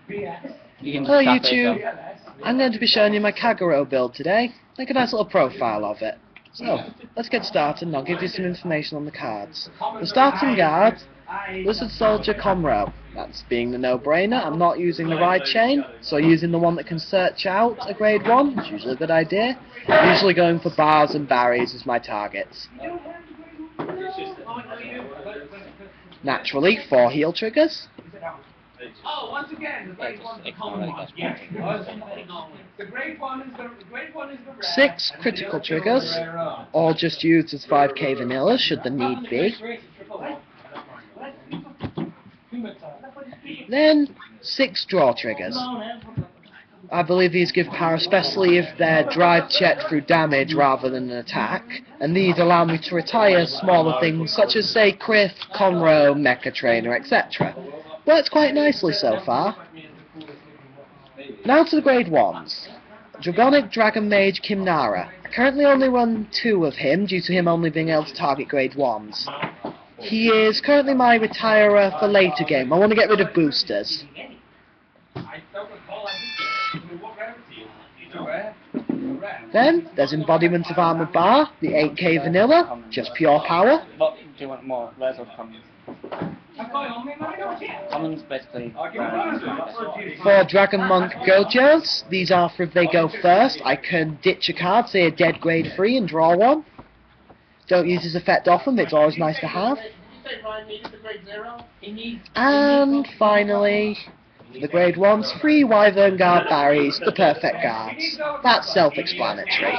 Hello YouTube, I'm going to be showing you my kagero build today. Make a nice little profile of it. So, let's get started and I'll give you some information on the cards. The starting guard, Wizard Soldier Comro. That's being the no-brainer. I'm not using the ride chain, so using the one that can search out a grade 1 is usually a good idea. Usually going for bars and barriers as my targets. Naturally, 4 heal triggers. Oh, once again, the great one is the great one is the rare. 6 critical triggers, all just used as 5k vanilla should the need be. Then 6 draw triggers. I believe these give power especially if they're drive checked through damage rather than an attack, and these allow me to retire smaller things such as say Criff, Conroe, Mecha Trainer, etc. Works quite nicely so far. Now to the grade 1s. Dragonic Dragon Mage Kimnara. I currently only run 2 of him due to him only being able to target grade 1s. He is currently my retirer for later game. I want to get rid of boosters. Then there's Embodiment of Armored Bar, the 8k vanilla, just pure power. What do you want more? Rares or commons? Commons basically. For Dragon Monk Gojos, these are for if they go first. I can ditch a card, say a dead grade 3 and draw one. Don't use his effect often, but it's always nice to have. And finally, for the grade 1s, 3 Wyvern Guard Barries, the perfect guards. That's self-explanatory.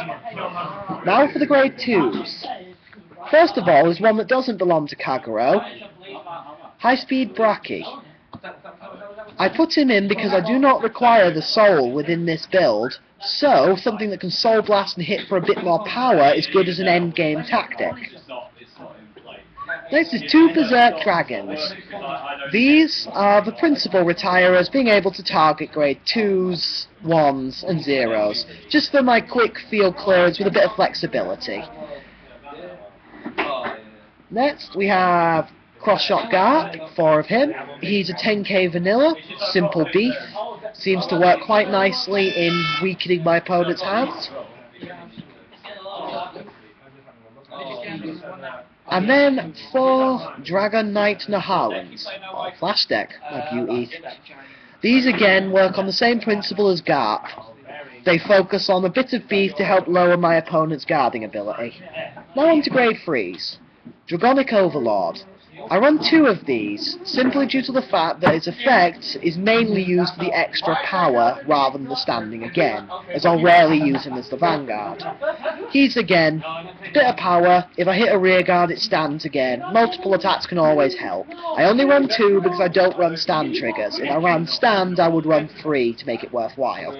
Now for the grade 2s. First of all is one that doesn't belong to Kagero, High Speed Braki. I put him in because I do not require the soul within this build, so something that can soul blast and hit for a bit more power is good as an endgame tactic. Next is 2 Berserk Dragons. These are the principal retirers, being able to target grade 2s, 1s and 0s, just for my quick field clearance with a bit of flexibility. Next we have Cross-Shot Guard, 4 of him. He's a 10k vanilla, simple beef, seems to work quite nicely in weakening my opponent's hands. And then 4 Dragon Knight Nahalans, or Flash Deck, like you eat. These again work on the same principle as Garp. They focus on a bit of beef to help lower my opponent's guarding ability. Now on to grade 3s. Dragonic Overlord. I run 2 of these, simply due to the fact that its effect is mainly used for the extra power rather than the standing again, as I'll rarely use him as the Vanguard. He's again, bit of power, if I hit a rear guard it stands again, multiple attacks can always help. I only run 2 because I don't run stand triggers. If I ran stand I would run 3 to make it worthwhile.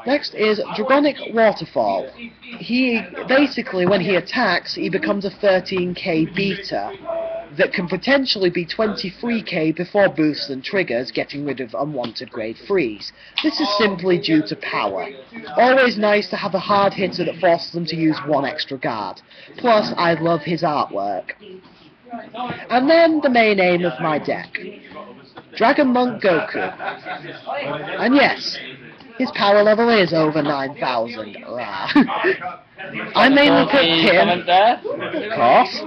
Next is Dragonic Waterfall. He basically, when he attacks, he becomes a 13k beta that can potentially be 23k before boosts and triggers, getting rid of unwanted grade 3s. This is simply due to power. Always nice to have a hard hitter that forces them to use 1 extra guard. Plus, I love his artwork. And then the main aim of my deck. Dragon Monk Goku. And yes, his power level is over 9,000. I mainly picked him, of course.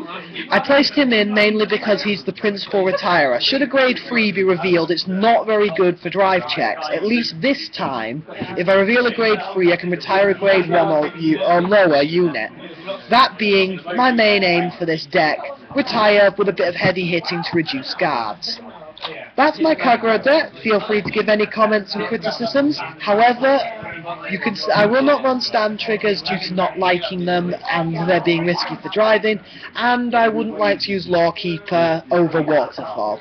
I placed him in mainly because he's the principal retirer. Should a grade 3 be revealed, it's not very good for drive checks. At least this time, if I reveal a grade 3, I can retire a grade 1 or lower unit. That being my main aim for this deck, retire with a bit of heavy hitting to reduce guards. That's my Kagero deck. Feel free to give any comments and criticisms. However, I will not run stand triggers due to not liking them and they're being risky for driving, and I wouldn't like to use Lawkeeper over Waterfall.